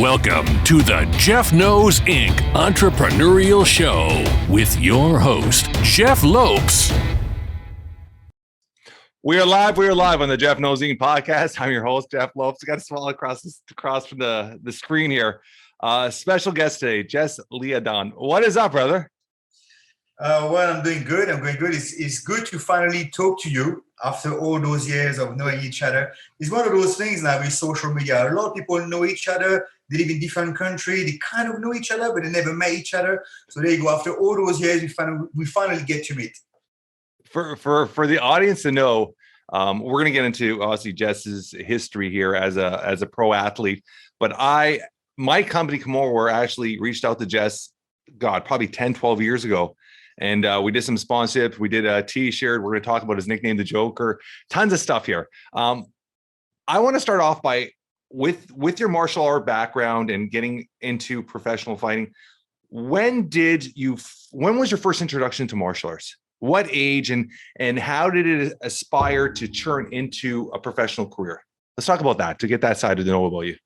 Welcome to the Jeff Knows Inc. Entrepreneurial Show with your host, Jeff Lopes. We are live on the Jeff Knows Inc. podcast. I'm your host, Jeff Lopes. Got to smile across from the screen here. Special guest today, Jess Liaudin. What is up, brother? Well, I'm doing good. It's good to finally talk to you after all those years of knowing each other. It's one of those things now with social media. A lot of people know each other. They live in different countries. They kind of know each other, but they never met each other. So there you go. After all those years, we finally get to meet. For the audience to know, we're going to get into obviously Jess's history here as a pro athlete. But my company, Comoreware, actually reached out to Jess, probably 10, 12 years ago. And we did some sponsorships. We did a T-shirt. We're going to talk about his nickname, the Joker. Tons of stuff here. I want to start off with your martial art background and getting into professional fighting. When was your first introduction to martial arts? What age and how did it aspire to turn into a professional career? Let's talk about that to get that side to know about you.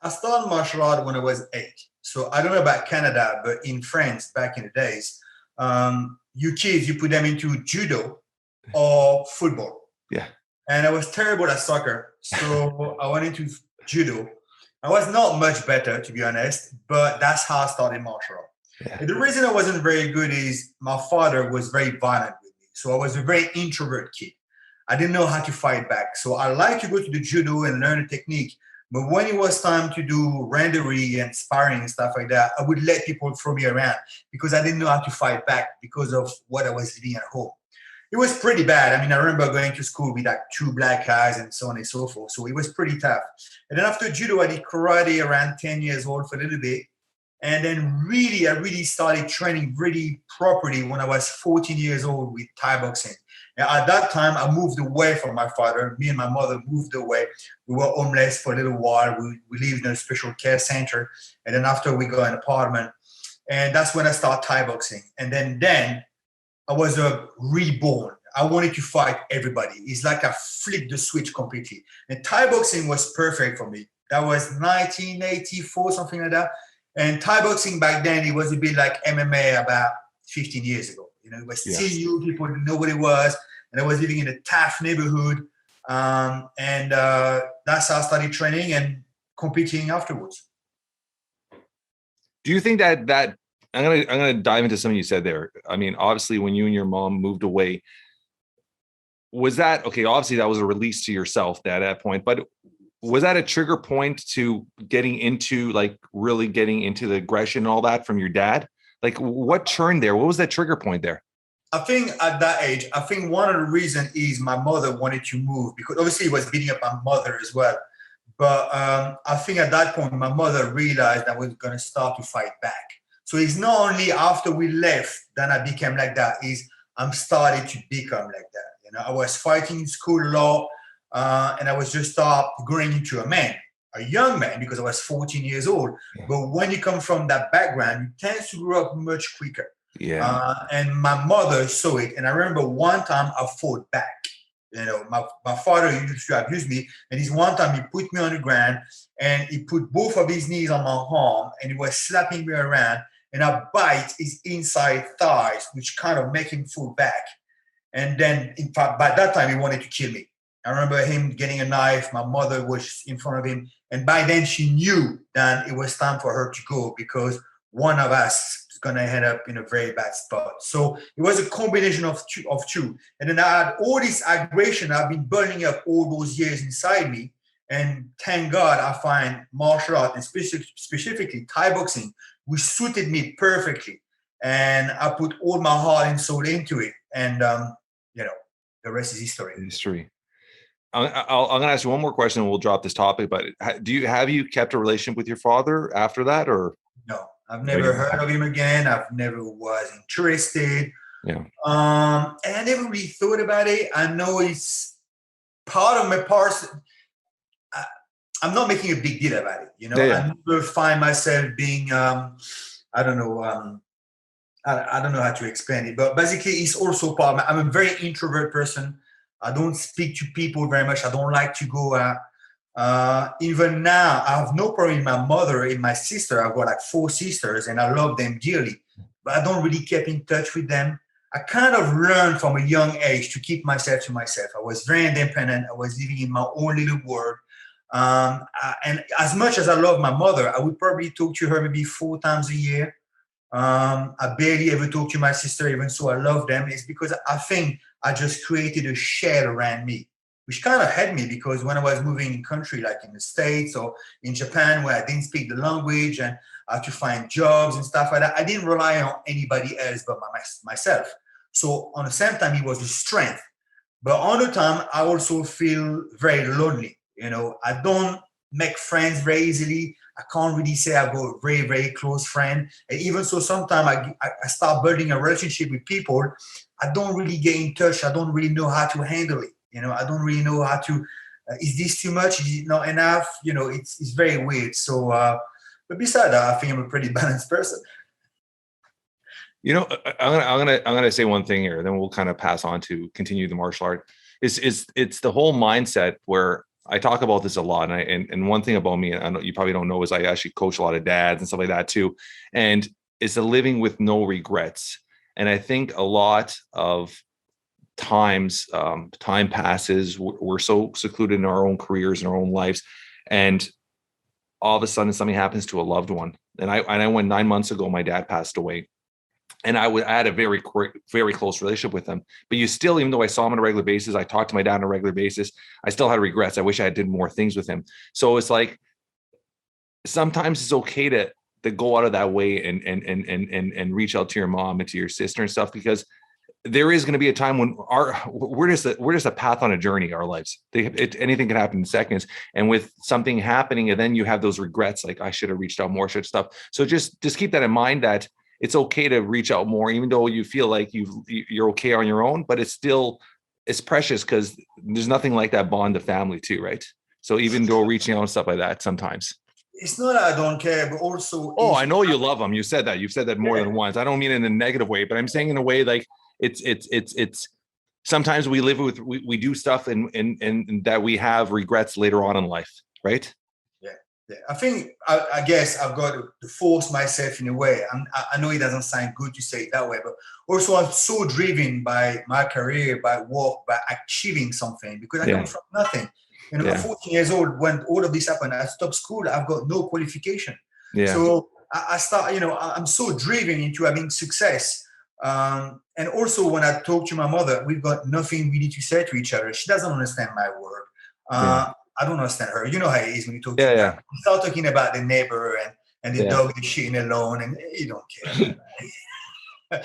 I started martial art when I was 8. So I don't know about Canada, but in France back in the days, you kids, you put them into judo or football. Yeah. And I was terrible at soccer. So I went into judo. I was not much better, to be honest, but that's how I started martial art. Yeah. And the reason I wasn't very good is my father was very violent with me. So I was a very introvert kid. I didn't know how to fight back. So I like to go to the judo and learn the technique. But when it was time to do randery and sparring and stuff like that, I would let people throw me around because I didn't know how to fight back because of what I was living at home. It was pretty bad. I mean, I remember going to school with like 2 black eyes and so on and so forth. So it was pretty tough. And then after judo, I did karate around 10 years old for a little bit. And then I really started training really properly when I was 14 years old with Thai boxing. And at that time, I moved away from my father. Me and my mother moved away. We were homeless for a little while. We lived in a special care center. And then after we got an apartment. And that's when I started Thai boxing. And then I was reborn. I wanted to fight everybody. It's like I flipped the switch completely. And Thai boxing was perfect for me. That was 1984, something like that. And Thai boxing back then, it was a bit like MMA about 15 years ago. You know, it was still new. People didn't know what it was. And I was living in a tough neighborhood. And that's how I started training and competing afterwards. Do you think that I'm gonna dive into something you said there. I mean, obviously, when you and your mom moved away, was that okay? Obviously, that was a release to yourself at that point, but was that a trigger point to really getting into the aggression and all that from your dad? Like, what turned there? What was that trigger point there? I think at that age, one of the reasons is my mother wanted to move because obviously it was beating up my mother as well. But I think at that point, my mother realized I was going to start to fight back. So it's not only after we left that I became like that, I'm starting to become like that. You know, I was fighting in school a lot. And I was just growing into a young man, because I was 14 years old. But when you come from that background, you tend to grow up much quicker. Yeah. And my mother saw it. And I remember one time I fought back. You know, my father used to abuse me. And this one time he put me on the ground and he put both of his knees on my arm and he was slapping me around. And I bite his inside thighs, which kind of make him fall back. And then, in fact, by that time, he wanted to kill me. I remember him getting a knife. My mother was in front of him. And by then she knew that it was time for her to go because one of us is going to end up in a very bad spot. So it was a combination of two. And then I had all this aggression I've been burning up all those years inside me. And thank God I find martial art and specifically Thai boxing, which suited me perfectly. And I put all my heart and soul into it. And, the rest is history. I'm going to ask you one more question and we'll drop this topic, but have you kept a relationship with your father after that or? No, I've never heard of him again. I've never was interested. Yeah. And I never really thought about it. I know it's part of my person. I'm not making a big deal about it. You know, I never find myself being, I don't know how to explain it, but basically it's also part of I'm a very introvert person. I don't speak to people very much. I don't like to go Even now, I have no problem with my mother and my sister. I've got like 4 sisters and I love them dearly, but I don't really keep in touch with them. I kind of learned from a young age to keep myself to myself. I was very independent. I was living in my own little world. And as much as I love my mother, I would probably talk to her maybe 4 times a year. I barely ever talk to my sister, even so I love them. It's because I think I just created a shell around me, which kind of helped me because when I was moving in country, like in the States or in Japan, where I didn't speak the language and I had to find jobs and stuff like that, I didn't rely on anybody else but myself. So on the same time, it was a strength. But on the time, I also feel very lonely. I don't make friends very easily. I can't really say I've got a very, very close friend. And even so, sometimes I start building a relationship with people. I don't really get in touch. I don't really know how to handle it. I don't really know how to, is this too much? Is it not enough? It's very weird. So, but besides that, I think I'm a pretty balanced person. I'm gonna say one thing here, then we'll kind of pass on to continue the martial art. It's the whole mindset where I talk about this a lot, and one thing about me, I know you probably don't know, is I actually coach a lot of dads and stuff like that too, and it's a living with no regrets. And I think a lot of times, time passes, we're so secluded in our own careers and our own lives, and all of a sudden something happens to a loved one. And I went 9 months ago, my dad passed away. And I had a very, very close relationship with him. But you still, even though I saw him on a regular basis, I talked to my dad on a regular basis, I still had regrets. I wish I did more things with him. So it's like, sometimes it's okay to go out of that way and reach out to your mom and to your sister and stuff, because there is going to be a time when we're just a path on a journey, our lives. Anything can happen in seconds. And with something happening, and then you have those regrets, like I should have reached out more, such stuff. So just keep that in mind, that it's okay to reach out more, even though you feel like you're okay on your own, but it's precious, because there's nothing like that bond of family too, right? So even though reaching out and stuff like that, sometimes. It's not that I don't care, but also. Oh, I know you love them. You said that. You've said that more than once. I don't mean it in a negative way, but I'm saying in a way like it's sometimes we live with, we do stuff and that we have regrets later on in life, right? Yeah. I think, I guess I've got to force myself in a way. I know it doesn't sound good to say it that way, but also I'm so driven by my career, by work, by achieving something, because I come from nothing. I'm 14 years old when all of this happened. I stopped school. I've got no qualification. Yeah. So I start, I'm so driven into having success. And also when I talk to my mother, we've got nothing really to say to each other. She doesn't understand my word. I don't understand her. You know how it is when you talk to her. You start talking about the neighbor and the dog is shitting alone, and you don't care.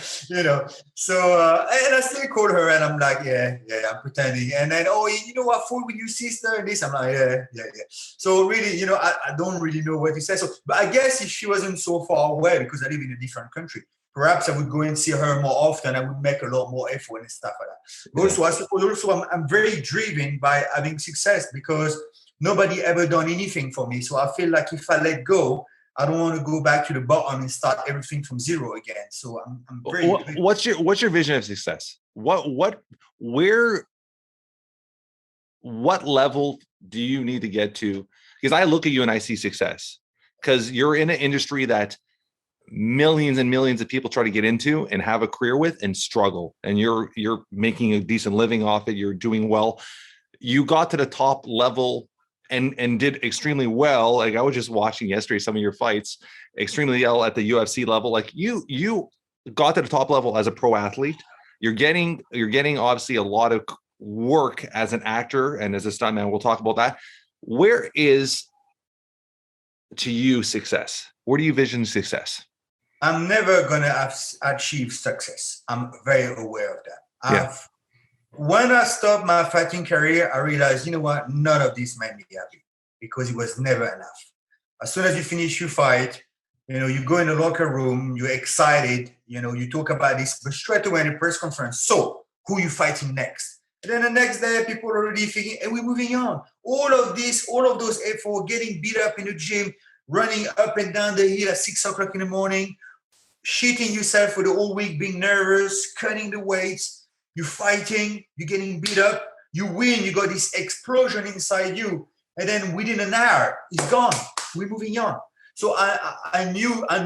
So and I still call her and I'm like, yeah, I'm pretending. And then, I fought with your sister and this. I'm like, yeah. So really, I don't really know what to say. So, but I guess if she wasn't so far away, because I live in a different country, perhaps I would go and see her more often. I would make a lot more effort and stuff like that. But also, I suppose I'm very driven by having success, because nobody ever done anything for me. So I feel like if I let go, I don't want to go back to the bottom and start everything from zero again. So I'm very. What's your vision of success? What level do you need to get to? Because I look at you and I see success, because you're in an industry that millions and millions of people try to get into and have a career with and struggle, and you're making a decent living off it. You're doing well. You got to the top level and did extremely well. Like I was just watching yesterday some of your fights, extremely well at the UFC level. Like you got to the top level as a pro athlete. You're getting obviously a lot of work as an actor and as a stuntman. We'll talk about that. Where is, to you, success? Where do you vision success? I'm never gonna achieve success. I'm very aware of that. When I stopped my fighting career, I realized, what, none of this made me happy, because it was never enough. As soon as you finish your fight, you go in the locker room, you're excited, you talk about this, but straight away in the press conference, so who you fighting next? And then the next day, people are already thinking, and we're moving on. All of those efforts, getting beat up in the gym, running up and down the hill at 6 o'clock in the morning, shitting yourself for the whole week, being nervous, cutting the weights, you're fighting, you're getting beat up, you win, you got this explosion inside you. And then within an hour, it's gone. We're moving on. So I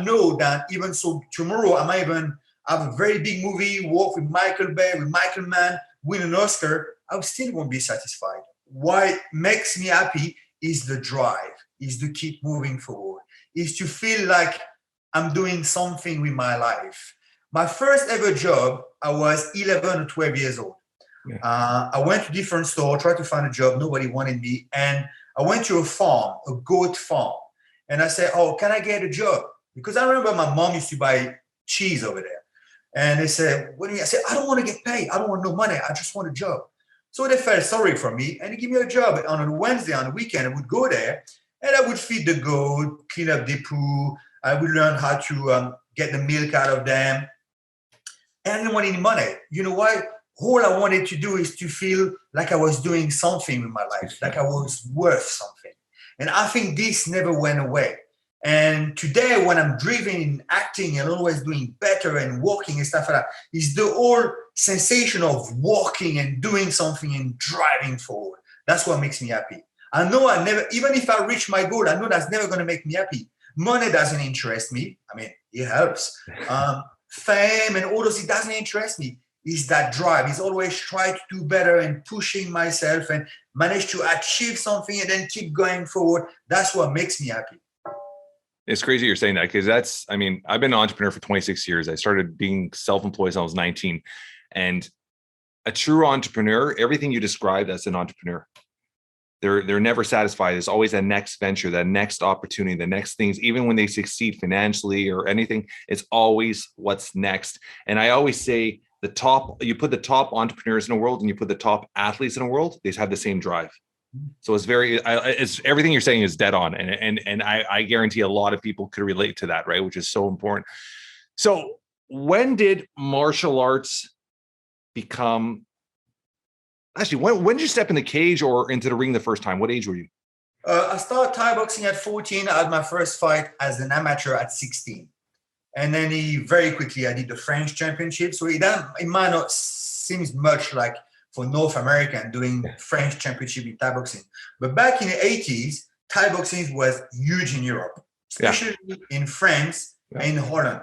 know that even so tomorrow, I might even have a very big movie, work with Michael Bay, with Michael Mann, win an Oscar. I still won't be satisfied. What makes me happy is the drive, is to keep moving forward, is to feel like I'm doing something with my life. My first ever job, I was 11 or 12 years old. Yeah. I went to different stores, tried to find a job. Nobody wanted me. And I went to a farm, a goat farm. And I said, oh, can I get a job? Because I remember my mom used to buy cheese over there. And they said, what do you mean? I said, I don't want to get paid. I don't want no money. I just want a job. So they felt sorry for me and they give me a job. On a Wednesday, on a weekend, I would go there and I would feed the goat, clean up the poo. I would learn how to get the milk out of them. And I didn't want any money. You know why? All I wanted to do is to feel like I was doing something with my life, like I was worth something. And I think this never went away. And today, when I'm driven in acting and always doing better and walking and stuff like that, is the whole sensation of walking and doing something and driving forward. That's what makes me happy. I know I never, even if I reach my goal, I know that's never going to make me happy. Money doesn't interest me. I mean, it helps. Fame and all those, it doesn't interest me. It's that drive. It's always try to do better and pushing myself and manage to achieve something and then keep going forward. That's what makes me happy. It's crazy you're saying that because I've been an entrepreneur for 26 years. I started being self-employed when I was 19. And a true entrepreneur, everything you described as an entrepreneur, they're never satisfied. There's always that next venture, that next opportunity, the next things. Even when they succeed financially or anything, it's always what's next. And I always say you put the top entrepreneurs in the world and you put the top athletes in the world, they have the same drive. So it's everything you're saying is dead on. And I guarantee a lot of people could relate to that, right? Which is so important. So when did martial arts become, actually, when did you step in the cage or into the ring the first time? What age were you? I started Thai boxing at 14. I had my first fight as an amateur at 16. And then very quickly, I did the French championship. So it might not seem much like for North America and doing French championship in Thai boxing. But back in the 80s, Thai boxing was huge in Europe, especially in France and in Holland.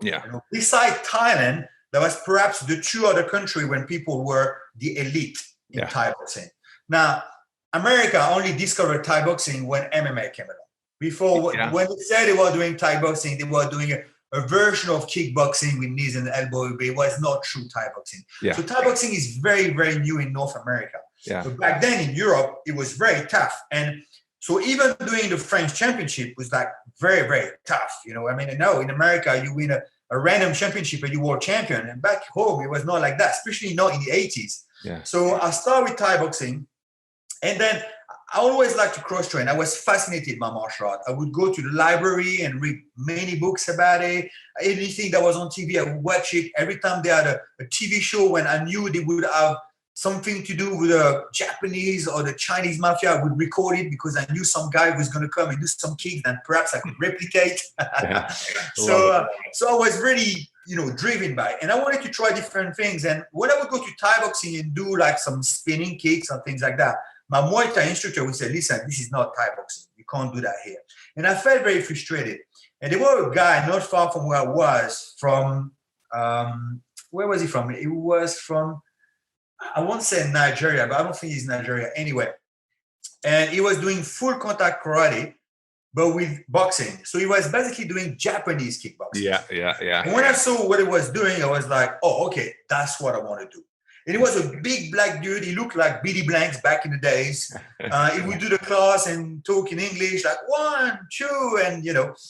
Yeah. You know, beside Thailand, that was perhaps the two other countries when people were the elite in Thai boxing. Now, America only discovered Thai boxing when MMA came along. Before, when they said they were doing Thai boxing, they were doing a version of kickboxing with knees and elbow, but it was not true Thai boxing. Yeah. So Thai boxing is very, very new in North America. Yeah. But back then in Europe, it was very tough. And so even doing the French championship was like very, very tough. You know, I mean, now in America, you win a random championship and you world champion. And back home, it was not like that, especially not in the 80s. Yeah. So I started with Thai boxing. And then I always liked to cross-train. I was fascinated by martial art. I would go to the library and read many books about it. Anything that was on TV, I would watch it. Every time they had a TV show when I knew they would have something to do with the Japanese or the Chinese mafia, I would record it because I knew some guy was going to come and do some kicks that perhaps I could replicate. So I was really, driven by it. And I wanted to try different things. And when I would go to Thai boxing and do like some spinning kicks and things like that, my Muay Thai instructor would say, listen, this is not Thai boxing. You can't do that here. And I felt very frustrated. And there was a guy not far from where I was from, where was he from? He was from, I won't say Nigeria, but I don't think he's Nigeria anyway. And he was doing full contact karate, but with boxing. So he was basically doing Japanese kickboxing. Yeah. And when I saw what he was doing, I was like, oh, okay, that's what I want to do. And he was a big black dude. He looked like Billy Blanks back in the days. He would do the class and talk in English, like 1, 2, and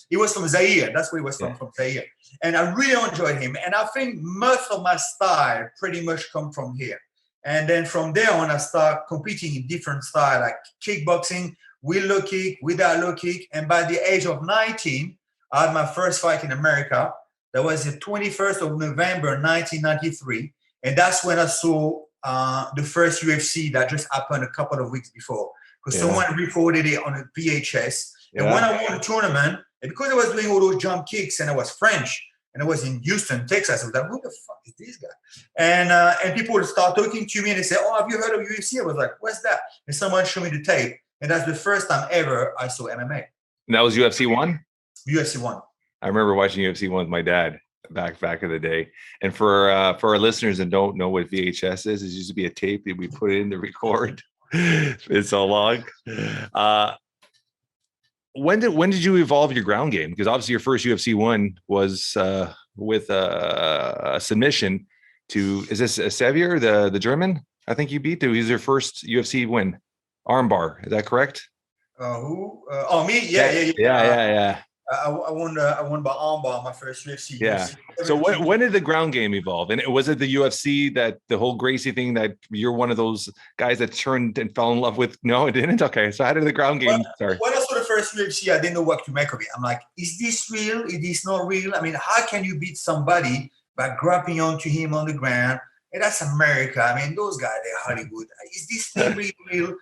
he was from Zaire. That's where he was from Zaire. And I really enjoyed him. And I think most of my style pretty much come from here. And then from there on, I started competing in different styles, like kickboxing, with low kick, without low kick. And by the age of 19, I had my first fight in America. That was the 21st of November, 1993. And that's when I saw the first UFC that just happened a couple of weeks before. Because someone recorded it on a VHS. And when I won the tournament, and because I was doing all those jump kicks and I was French, and I was in Houston, Texas, I was like, who the fuck is this guy? And people would start talking to me and they say, oh, have you heard of UFC? I was like, what's that? And someone showed me the tape. And that's the first time ever I saw MMA. And that was UFC 1? UFC 1. I remember watching UFC 1 with my dad back in the day. And for our listeners that don't know what VHS is, it used to be a tape that we put in to record. It's so long. When did you evolve your ground game? Because obviously your first UFC 1 was with a submission to, is this Sevier, the German? I think you beat. He was your first UFC win. Armbar, is that correct? Who? Me? Yeah. I won by armbar my first UFC. Yeah. So when did the ground game evolve? And was it the UFC, that the whole Gracie thing, that you're one of those guys that turned and fell in love with? No, it didn't. Okay. So how did the ground game start? When I saw the first UFC, I didn't know what to make of it. I'm like, is this real? Is this not real? I mean, how can you beat somebody by grabbing onto him on the ground? And that's America. I mean, those guys, they're Hollywood. Is this thing real?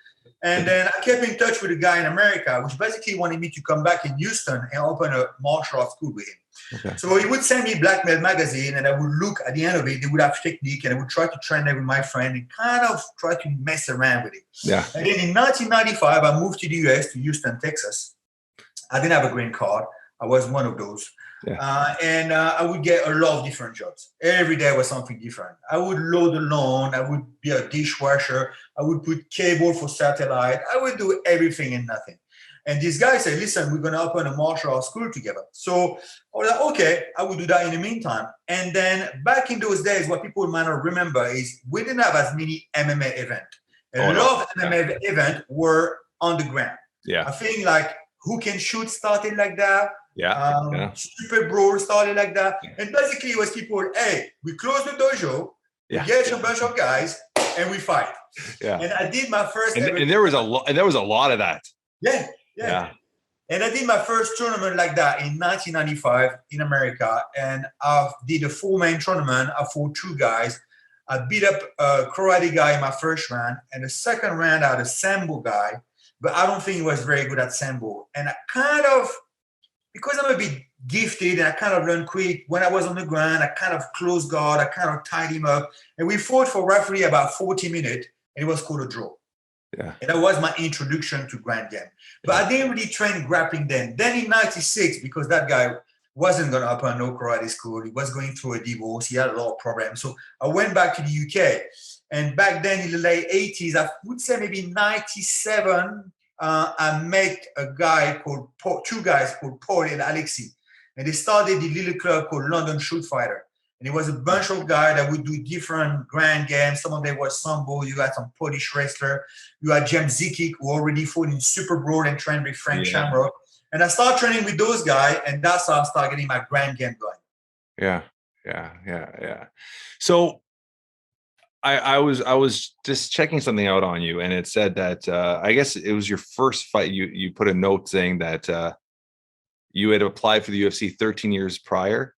And then I kept in touch with a guy in America, which basically wanted me to come back in Houston and open a martial arts school with him. Okay. So he would send me Black Belt magazine, and I would look at the end of it. They would have technique, and I would try to train them with my friend and kind of try to mess around with it. Yeah. And then in 1995, I moved to the US, to Houston, Texas. I didn't have a green card. I was one of those. Yeah. And I would get a lot of different jobs. Every day was something different. I would load the lawn. I would be a dishwasher. I would put cable for satellite. I would do everything and nothing. And this guy said, listen, we're going to open a martial arts school together. So I was like, okay, I will do that in the meantime. And then back in those days, what people might not remember is we didn't have as many MMA events. A lot of MMA events were on the ground. Yeah. I think like Who Can Shoot started like that. Yeah. Superpower started like that. Yeah. And basically it was people, hey, we close the dojo, we get a bunch of guys, and we fight. Yeah. And I did my first and there was a lot of that. Yeah. And I did my first tournament like that in 1995 in America. And I did a 4-man tournament. I fought 2 guys. I beat up a karate guy in my first round. And the second round, I had a sambo guy. But I don't think he was very good at sambo. And I kind of, because I'm a bit gifted and I kind of learned quick, when I was on the ground, I kind of closed guard, I kind of tied him up. And we fought for roughly about 40 minutes. And it was called a draw. Yeah. And that was my introduction to ground game. But I didn't really train grappling then. Then in 96, because that guy wasn't going to open no karate school, he was going through a divorce, he had a lot of problems. So I went back to the UK. And back then in the late 80s, I would say maybe 97, I met two guys called Paul and Alexi. And they started the little club called London Shoot Fighter. And it was a bunch of guys that would do different grand games. Some of them were sambo. You had some Polish wrestler. You had James Zikic, who already fought in Super Brawl and trained with Frank Shamrock. And I started training with those guys, and that's how I started getting my grand game going. Yeah. So I was just checking something out on you, and it said that I guess it was your first fight. You put a note saying that you had applied for the UFC 13 years prior.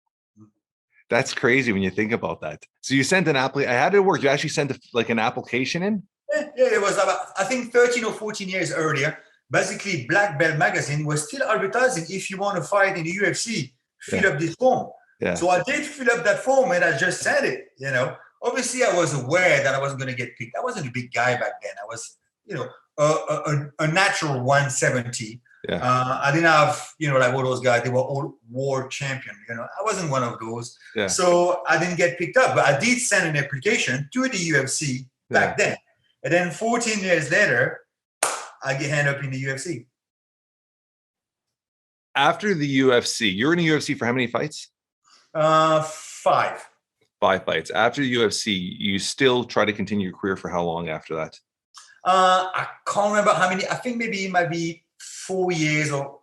That's crazy when you think about that. So you sent an application. How did it work? You actually sent an application in? Yeah, it was about, I think 13 or 14 years earlier. Basically, Black Belt magazine was still advertising, if you want to fight in the UFC, fill up this form. Yeah. So I did fill up that form and I just sent it, Obviously, I was aware that I wasn't going to get picked. I wasn't a big guy back then. I was, a natural 170. Yeah. I didn't have, like all those guys, they were all world champion. I wasn't one of those. Yeah. So I didn't get picked up, but I did send an application to the UFC back then. And then 14 years later, I get hand up in the UFC. After the UFC, you're in the UFC for how many fights? 5. 5 fights. After the UFC, you still try to continue your career for how long after that? I can't remember how many. I think maybe it might be 4 years or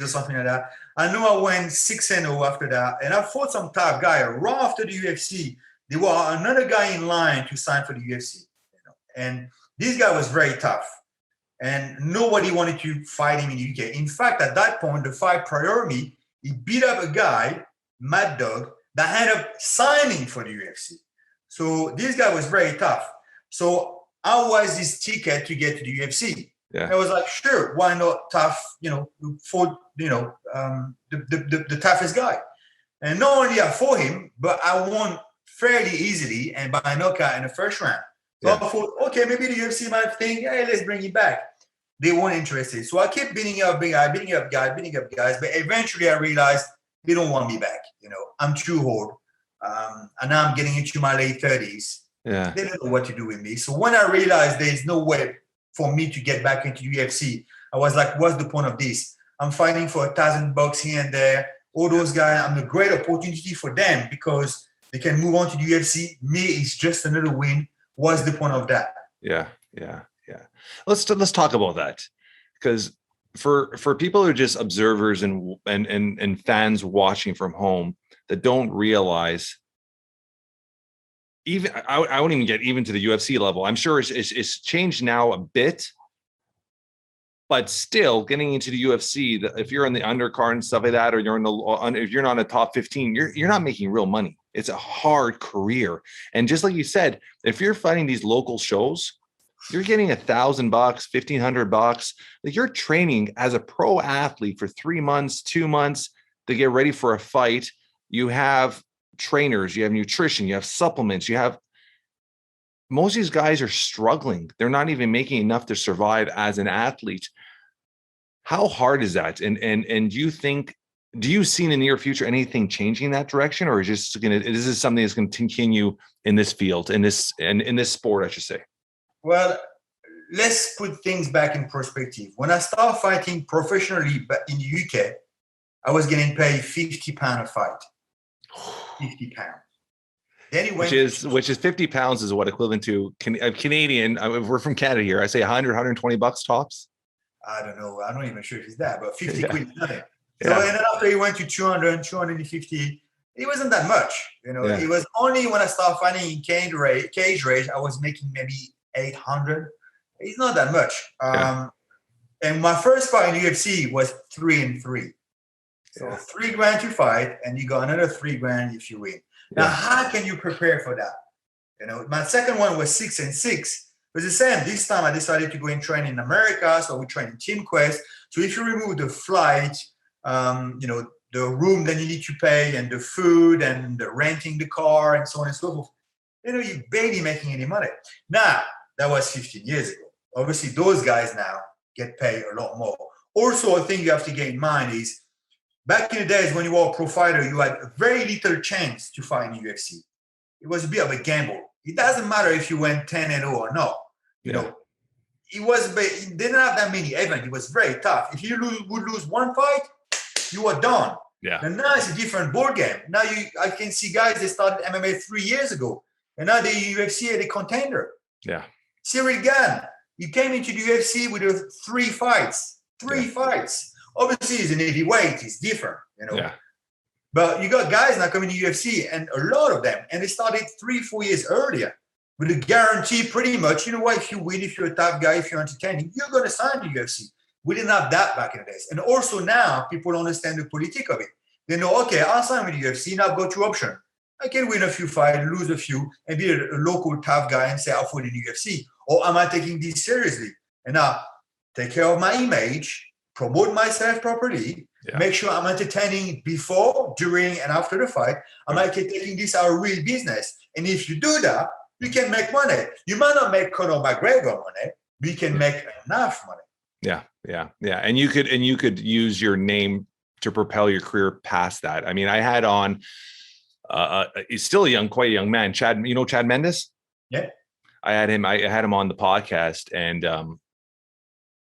something like that. I know I went 6-0 after that. And I fought some tough guy. Right after the UFC, there was another guy in line to sign for the UFC. And this guy was very tough. And nobody wanted to fight him in the UK. In fact, at that point, the fight prior me, he beat up a guy, Mad Dog, that ended up signing for the UFC. So this guy was very tough. So I was his ticket to get to the UFC. Yeah. I was like, sure, why not tough, for, the toughest guy. And not only I fought him, but I won fairly easily and by knockout in the first round. So I thought, okay, maybe the UFC might think, hey, let's bring him back. They weren't interested. So I kept beating up guys. But eventually I realized they don't want me back. I'm too old. And now I'm getting into my late 30s. Yeah. They don't know what to do with me. So when I realized there's no way for me to get back into UFC, I was like, what's the point of this? I'm fighting for $1,000 here and there. All those guys, I'm a great opportunity for them because they can move on to the UFC. Me, it's just another win. What's the point of that? Yeah. Let's talk about that, because for people who are just observers and fans watching from home that don't realize, even I won't even get even to the UFC level. I'm sure it's changed now a bit, but still getting into the UFC, if you're in the undercard and stuff like that, or if you're not in the top 15, you're not making real money. It's a hard career. And just like you said, if you're fighting these local shows, you're getting $1,000, $1,500. Like, you're training as a pro athlete for 3 months, 2 months to get ready for a fight. You have trainers, you have nutrition, you have supplements, most of these guys are struggling. They're not even making enough to survive as an athlete. How hard is that? And do you see in the near future anything changing in that direction, or is this something that's going to continue in this field, in this sport, I should say? Well, let's put things back in perspective. When I started fighting professionally in the UK, I was getting paid £50 a fight. £50. Then he went, which is 50 pounds is what equivalent to Canadian. We're from Canada here. I say 100, $120 tops. I don't know. I'm not even sure if it's that, but 50 quid is nothing. Yeah. So, and then after he went to 200, 250, it wasn't that much. Yeah. It was only when I started fighting in cage rage, I was making maybe 800. It's not that much. And my first fight in UFC was 3-3. So $3,000 to fight, and you got another $3,000 if you win. Now, how can you prepare for that? My second one was 6-6. It was the same. This time I decided to go and train in America. So we train in Team Quest. So if you remove the flight, the room that you need to pay, and the food, and the renting the car, and so on and so forth, you're barely making any money. Now, that was 15 years ago. Obviously, those guys now get paid a lot more. Also, a thing you have to get in mind is, back in the days when you were a pro fighter, you had very little chance to fight in the UFC. It was a bit of a gamble. It doesn't matter if you went 10-0 or not. It didn't have that many events. It was very tough. If you would lose one fight, you were done. Yeah. And now it's a different ball game. Now I can see guys that started MMA 3 years ago, and now the UFC are the contender. Yeah. Cyril Gane, he came into the UFC with 3 fights. 3 fights. Obviously, he's an heavyweight. It's different, Yeah. But you got guys now coming to UFC, and a lot of them, and they started 3-4 years earlier with a guarantee, pretty much. You know what? If you win, if you're a tough guy, if you're entertaining, you're going to sign the UFC. We didn't have that back in the days. And also now, people understand the politics of it. They know, okay, I'll sign with the UFC. Now I've got 2 options. I can win a few fights, lose a few, and be a local tough guy and say I'll fight in the UFC. Or am I taking this seriously? And now, take care of my image, promote myself properly, make sure I'm entertaining before, during, and after the fight. I might be taking this as a real business. And if you do that, you can make money. You might not make Conor McGregor money, but you can make enough money. Yeah. And you could use your name to propel your career past that. I mean, I had on he's still quite a young man, Chad. You know Chad Mendes? Yeah. I had him on the podcast, and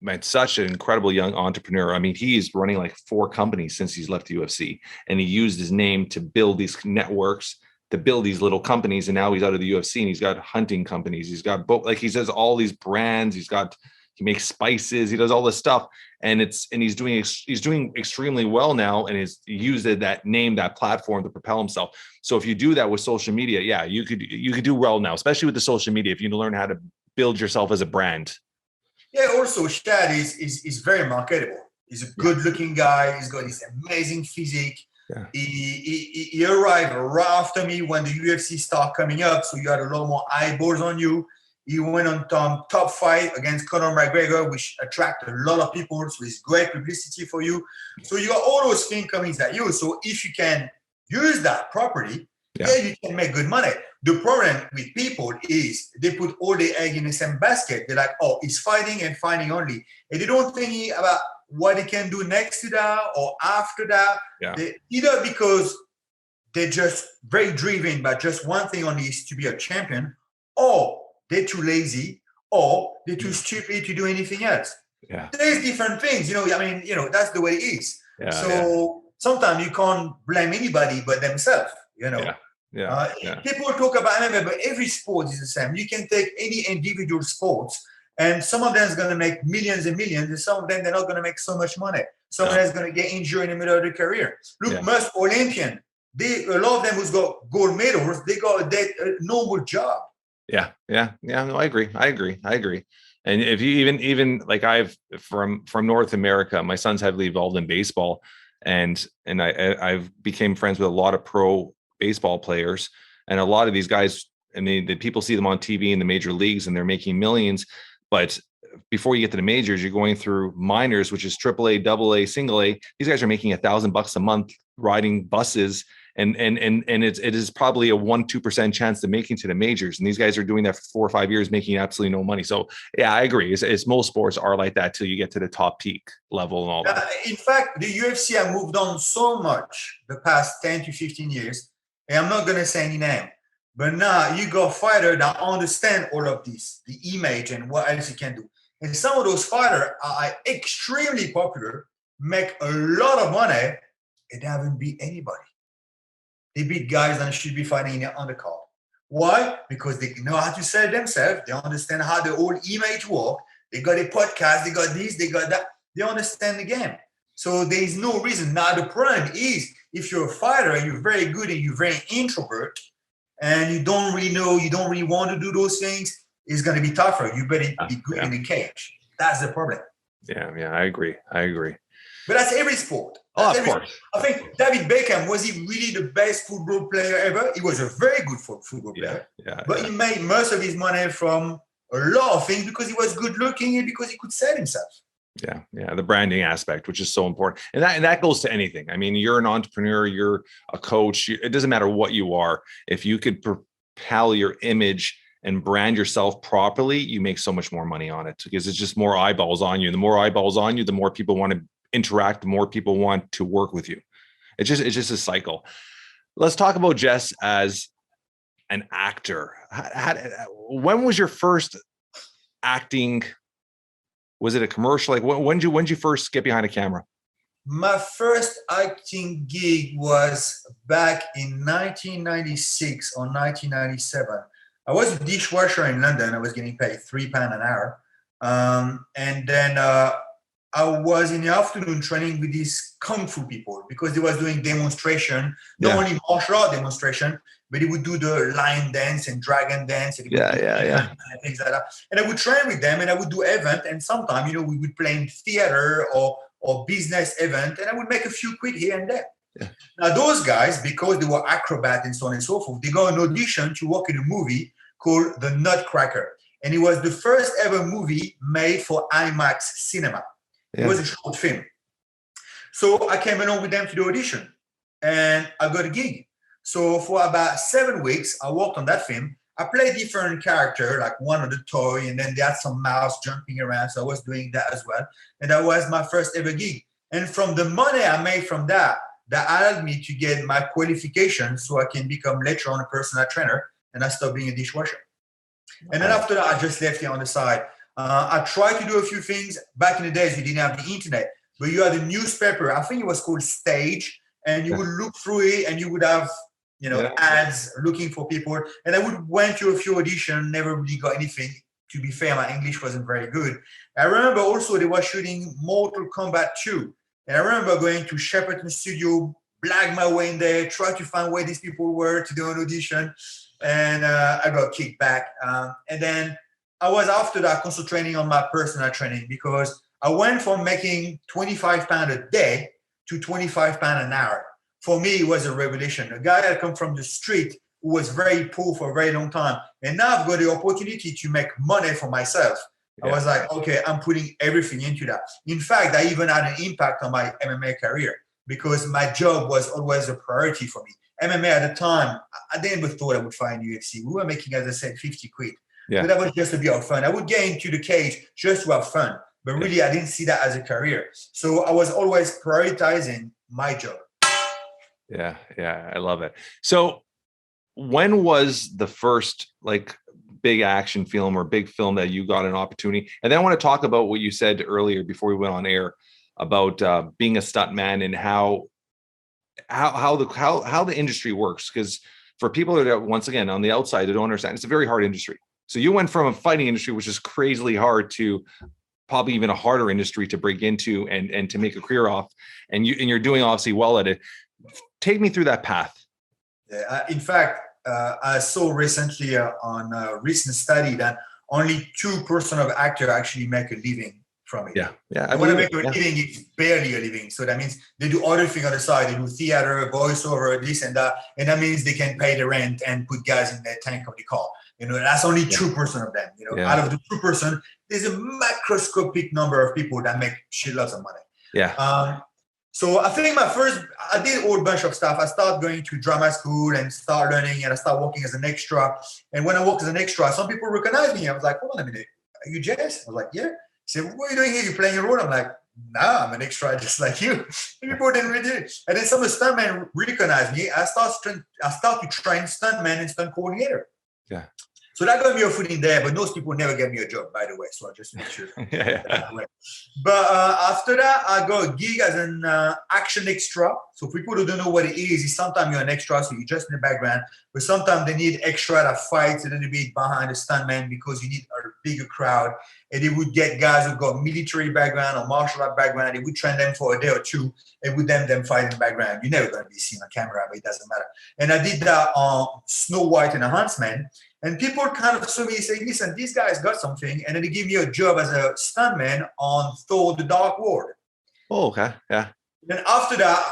man, such an incredible young entrepreneur. I mean, he's running like 4 companies since he's left the UFC, and he used his name to build these networks, to build these little companies. And now he's out of the UFC, and he's got hunting companies. He's got he says all these brands. He makes spices. He does all this stuff, and he's doing extremely well now, and he used that name, that platform, to propel himself. So if you do that with social media, you could do well now, especially with the social media, if you learn how to build yourself as a brand. Yeah. Also, Chad is very marketable. He's a good-looking guy. He's got this amazing physique. Yeah. He arrived right after me when the UFC started coming up, so you had a lot more eyeballs on you. He went on top fight against Conor McGregor, which attracted a lot of people. So it's great publicity for you. So you got all those things coming at you. So if you can use that properly, Yeah. You can make good money. The problem with people is they put all the egg in the same basket. They're like, oh, it's fighting and fighting only. And they don't think about what they can do next to that or after that. Yeah. Either because they're just very driven by just one thing only is to be a champion, or they're too lazy, or they're too stupid to do anything else. Yeah. There's different things, that's the way it is. Yeah, sometimes you can't blame anybody but themselves, People talk about MMA, but every sport is the same. You can take any individual sports, and some of them is going to make millions and millions, and some of them they're not going to make so much money. Some of them is going to get injured in the middle of their career. Look, most Olympian, a lot of them who's got gold medals, they got a normal job. Yeah. No, I agree. And if you even like I've from North America, my son's heavily involved in baseball, and I've became friends with a lot of pro baseball players, and a lot of these guys, I mean, the people see them on TV in the major leagues and they're making millions, but before you get to the majors, you're going through minors, which is AAA, AA, single A. These guys are making $1,000 a month riding buses. And it is probably a 1-2% chance to making to the majors. And these guys are doing that for 4 or 5 years, making absolutely no money. So yeah, I agree. It's most sports are like that till you get to the top peak level and all that. In fact, the UFC have moved on so much the past 10 to 15 years. And I'm not going to say any name, but now you got fighters that understand all of this, the image and what else you can do. And some of those fighters are extremely popular, make a lot of money, and they haven't beat anybody. They beat guys that should be fighting in the undercard. Why? Because they know how to sell themselves. They understand how the whole image works. They got a podcast. They got this. They got that. They understand the game. So there is no reason. Now the problem is if you're a fighter and you're very good and you're very introvert and you don't really know, you don't really want to do those things, it's going to be tougher. You better be good in the cage. That's the problem. Yeah, I agree. But that's every sport. Of course. I think David Beckham, was he really the best football player ever? He was a very good football player. But he made most of his money from a lot of things because he was good looking and because he could sell himself. Yeah. The branding aspect, which is so important. And that goes to anything. I mean, you're an entrepreneur, you're a coach. It doesn't matter what you are. If you could propel your image and brand yourself properly, you make so much more money on it because it's just more eyeballs on you. The more eyeballs on you, the more people want to interact, the more people want to work with you. It's just a cycle. Let's talk about Jess as an actor. When was your first acting? Was it a commercial? Like when did you first get behind a camera? My first acting gig was back in 1996 or 1997. I was a dishwasher in London. I was getting paid £3 an hour. And then I was in the afternoon training with these Kung Fu people because they was doing demonstration, not only martial art demonstration, but they would do the lion dance and dragon dance. And and things like that. And I would train with them and I would do event. And sometimes, we would play in theater or business event. And I would make a few quid here and there. Yeah. Now, those guys, because they were acrobat and so on and so forth, they got an audition to work in a movie called The Nutcracker. And it was the first ever movie made for IMAX cinema. It was a short film. So I came along with them to the audition and I got a gig. So for about 7 weeks, I worked on that film. I played different characters, like one of the toy, and then they had some mouse jumping around. So I was doing that as well. And that was my first ever gig. And from the money I made from that allowed me to get my qualification so I can become lecturer and a personal trainer. And I stopped being a dishwasher. And then after that, I just left it on the side. I tried to do a few things. Back in the days, we didn't have the internet, but you had a newspaper. I think it was called Stage, and you would look through it, and you would have, ads looking for people. And I went to a few auditions, never really got anything. To be fair, my English wasn't very good. I remember also they were shooting Mortal Kombat 2, and I remember going to Shepperton Studio, blag my way in there, try to find where these people were to do an audition, and I got kicked back. And then I was after that concentrating on my personal training because I went from making £25 a day to £25 an hour. For me, it was a revelation. A guy had come from the street who was very poor for a very long time. And now I've got the opportunity to make money for myself. I was like, okay, I'm putting everything into that. In fact, I even had an impact on my MMA career because my job was always a priority for me. MMA at the time, I never thought I would find UFC. We were making, as I said, 50 quid. Yeah. But that was just a bit of fun. I would get into the cage just to have fun. But really, I didn't see that as a career. So I was always prioritizing my job. Yeah. Yeah. I love it. So when was the first like big action film or big film that you got an opportunity? And then I want to talk about what you said earlier before we went on air about being a stuntman and how the industry works. Because for people that are, once again, on the outside, they don't understand, it's a very hard industry. So you went from a fighting industry, which is crazily hard, to probably even a harder industry to break into and to make a career off. And you're doing obviously well at it. Take me through that path. Yeah, in fact, I saw recently on a recent study that only 2% of actors actually make a living from it. Yeah. And when I make a living, it's barely a living. So that means they do other things on the side. They do theater, voiceover, this and that. And that means they can pay the rent and put gas in their tank of the car. That's only 2% of them. Out of the 2%, there's a macroscopic number of people that make shitloads of money. Yeah. So I think I did a whole bunch of stuff. I started going to drama school and start learning, and I started working as an extra. And when I worked as an extra, some people recognized me. I was like, hold on a minute, are you Jess? I was like, yeah. He said, what are you doing here? You playing a role? I'm like, nah, I'm an extra just like you. People didn't really do it. And then some of the stuntmen recognized me. I started to train stuntmen and stunt coordinator. Yeah. So that got me a foot in there, but those people never get me a job, by the way. So I just make sure. But after that, I got a gig as an action extra. So people who don't know what it is sometimes you're an extra, so you're just in the background. But sometimes they need extra that fights a little bit behind the stuntman because you need a bigger crowd. And they would get guys who got military background or martial art background. They would train them for a day or two, and with them fight in the background. You're never going to be seen on camera, but it doesn't matter. And I did that on Snow White and the Huntsman. And people kind of saw me say, listen, these guys got something. And then they give me a job as a stuntman on Thor: The Dark World. Oh, okay. Yeah. And after that,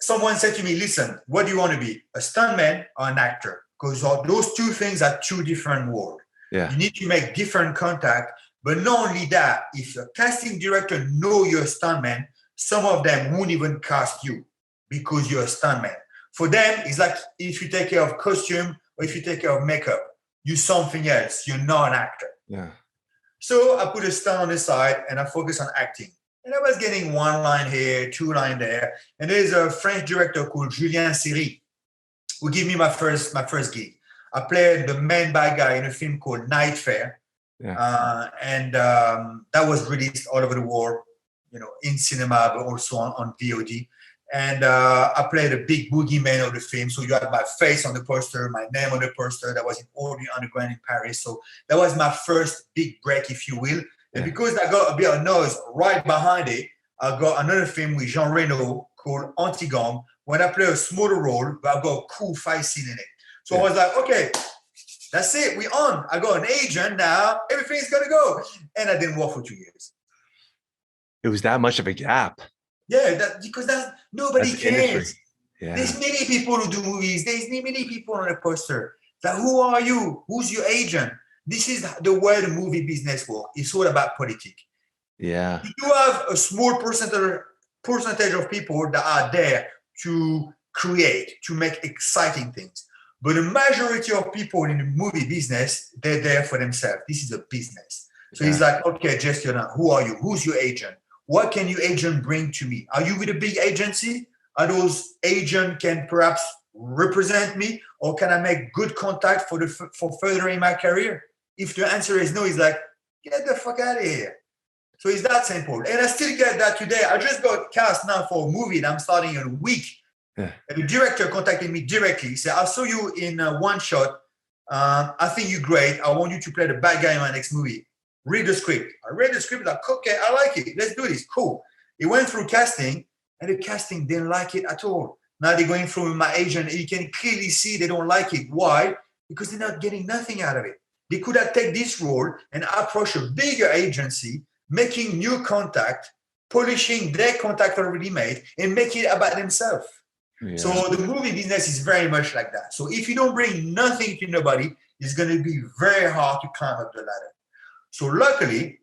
someone said to me, listen, what do you want to be? A stuntman or an actor? Because those two things are two different worlds. Yeah. You need to make different contact. But not only that, if a casting director know you're a stuntman, some of them won't even cast you because you're a stuntman. For them, it's like if you take care of costume or if you take care of makeup, you're something else. You're not an actor. Yeah. So I put a stunt on the side and I focus on acting. And I was getting one line here, two line there. And there's a French director called Julien Seri who gave me my first gig. I played the main bad guy in a film called Night Fair. Yeah. That was released all over the world, in cinema, but also on VOD. And I played a big boogeyman of the film. So you had my face on the poster, my name on the poster. That was in all the underground in Paris. So that was my first big break, if you will. And because I got a bit of noise right behind it, I got another film with Jean Reno called Anti-Gang. When I play a smaller role, but I got a cool fight scene in it. So I was like, okay, that's it. We're on. I got an agent now. Everything's going to go. And I didn't work for 2 years. It was that much of a gap. Yeah, because nobody cares. Yeah. There's many people who do movies. There's many people on a poster. Like, who are you? Who's your agent? This is the way the movie business works. It's all about politics. Yeah. You have a small percentage of people that are there to create, to make exciting things. But the majority of people in the movie business, they're there for themselves. This is a business. So it's like, okay, Jess Liaudin, who are you? Who's your agent? What can your agent bring to me? Are you with a big agency? Are those agents can perhaps represent me, or can I make good contact for furthering my career? If the answer is no, it's like, get the fuck out of here. So it's that simple. And I still get that today. I just got cast now for a movie that I'm starting in a week. Yeah. And the director contacted me directly. He said, I saw you in one shot. I think you're great. I want you to play the bad guy in my next movie. Read the script. I read the script, like, okay, I like it. Let's do this. Cool. It went through casting, and the casting didn't like it at all. Now they're going through my agent, and you can clearly see they don't like it. Why? Because they're not getting nothing out of it. They could have taken this role and approach a bigger agency, making new contact, polishing their contact already made, and make it about themselves. Yeah. So the movie business is very much like that. So if you don't bring nothing to nobody, it's going to be very hard to climb up the ladder. So luckily,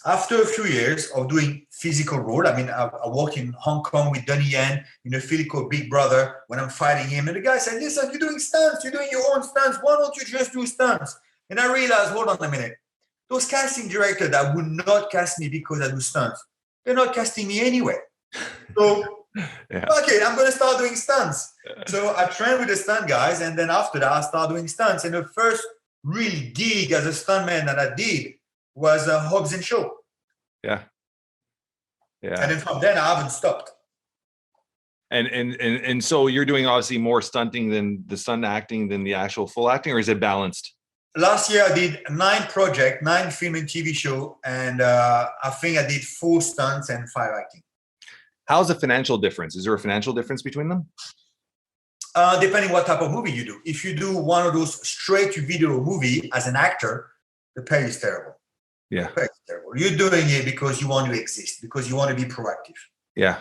After a few years of doing physical role, I mean, I worked in Hong Kong with Donnie Yen in a film called Big Brother when I'm fighting him. And the guy said, listen, you're doing stunts, you're doing your own stunts. Why don't you just do stunts? And I realized, hold on a minute. Those casting directors that would not cast me because I do stunts, they're not casting me anyway. So, okay, I'm going to start doing stunts. So I trained with the stunt guys. And then after that, I started doing stunts. And the first real gig as a stuntman that I did was a Hobbs and Shaw. Yeah. And then from then I haven't stopped. And so you're doing obviously more stunting than the stunt acting than the actual full acting, or is it balanced? Last year I did 9 projects, 9 film and TV show, and I think I did 4 stunts and 5 acting. How's the financial difference? Is there a financial difference between them? Depending what type of movie you do. If you do one of those straight to video movie as an actor, the pay is terrible. Yeah. You're doing it because you want to exist, because you want to be proactive. Yeah.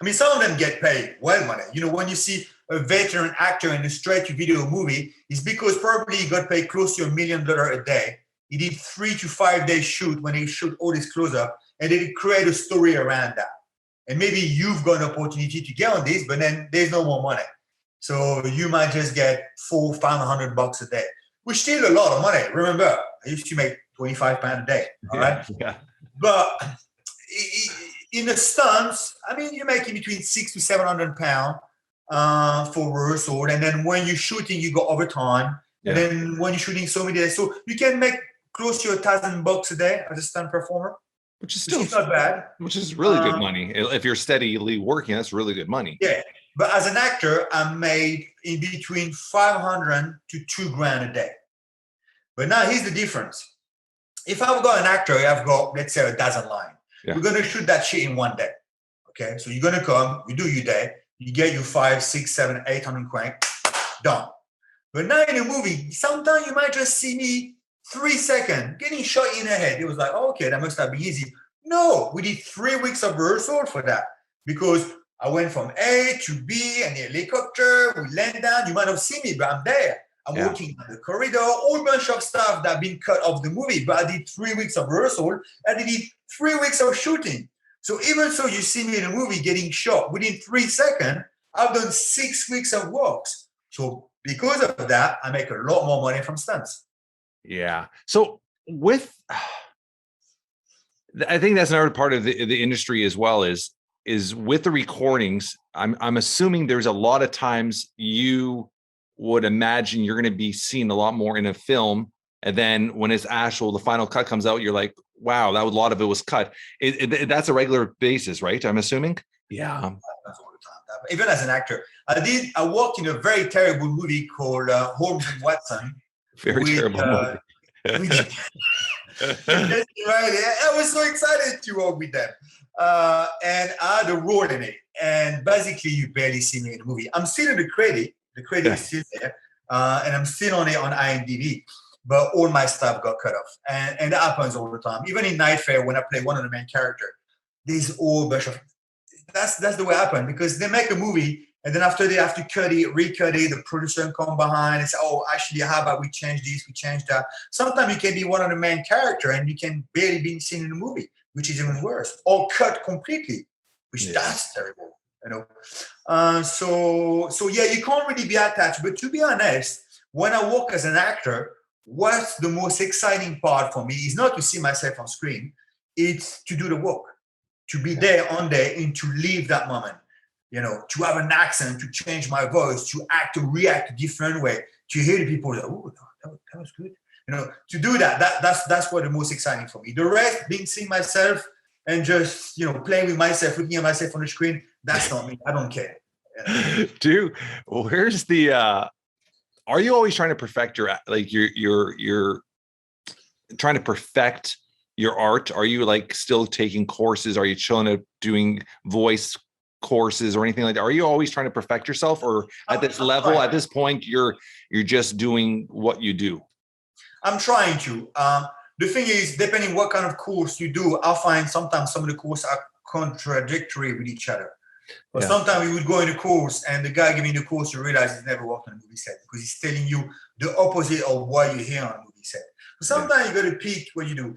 I mean, some of them get paid well money. You know, when you see a veteran actor in a straight-to-video movie, it's because probably he got paid close to $1 million a day. He did 3 to 5 days shoot when he shoot all his close-up, and then he create a story around that. And maybe you've got an opportunity to get on this, but then there's no more money. So you might just get $400-500 a day, which is still a lot of money. Remember, I used to make £25 a day, all right? Yeah. But in the stunts, I mean, you're making between £600 to £700 for rehearsal, and then when you're shooting, you go overtime, and then when you're shooting so many days, so you can make close to $1,000 a day as a stunt performer, which is still not bad. Which is really good money. If you're steadily working, that's really good money. Yeah, but as an actor, I made in between $500 to $2,000 a day. But now here's the difference. If I've got an actor, I've got, let's say, a dozen lines. Yeah. We're going to shoot that shit in one day. Okay, so you're going to come, you do your day, you get your 500, 600, 700, 800 crank, done. But now in a movie, sometimes you might just see me 3 seconds getting shot in the head. It was like, oh, okay, that must have been easy. No, we did 3 weeks of rehearsal for that because I went from A to B and the helicopter, we land down. You might have seen me, but I'm there. I'm walking on the corridor, all bunch of stuff that have been cut off the movie, but I did 3 weeks of rehearsal and I did 3 weeks of shooting. So even so you see me in a movie getting shot within 3 seconds, I've done 6 weeks of works. So because of that, I make a lot more money from stunts. Yeah. So I think that's another part of the industry as well is with the recordings. I'm assuming there's a lot of times you would imagine you're going to be seen a lot more in a film, and then when it's actual, the final cut comes out, you're like, wow, a lot of it was cut. That's a regular basis, right? I'm assuming. Yeah. That's all the time. Even as an actor, I worked in a very terrible movie called Holmes and Watson. Very terrible movie. I was so excited to work with them. And I had a role in it. And basically, you barely see me in the movie. I'm still in the credit. The credit is still there. And I'm still on it on IMDb. But all my stuff got cut off. And that happens all the time. Even in Night Fair, when I play one of the main characters, there's all bunch of... That's the way it happened. Because they make a movie, and then after they have to cut it, recut it, the producer come behind and say, oh, actually, how about we change this, we change that. Sometimes you can be one of the main character and you can barely be seen in the movie, which is even worse. Or cut completely, which that's terrible. You know, so yeah, you can't really be attached. But to be honest, when I work as an actor, what's the most exciting part for me is not to see myself on screen, it's to do the work, to be there on there and to live that moment. You know, to have an accent, to change my voice, to act, to react a different way, to hear the people, oh, that was good. You know, to do that's what the most exciting for me. The rest, being seeing myself and just, you know, playing with myself, looking at myself on the screen, that's not me. I don't care. Dude, where's the are you always trying to perfect your, like you're trying to perfect your art? Are you like still taking courses? Are you chilling out doing voice courses or anything like that? Are you always trying to perfect yourself, or at this level, at this point, you're just doing what you do? I'm trying to. The thing is, depending what kind of course you do, I find sometimes some of the courses are contradictory with each other. But sometimes you would go in a course and the guy giving the course, you realize he's never worked on a movie set because he's telling you the opposite of what you hear on a movie set. Sometimes you got to pick what you do.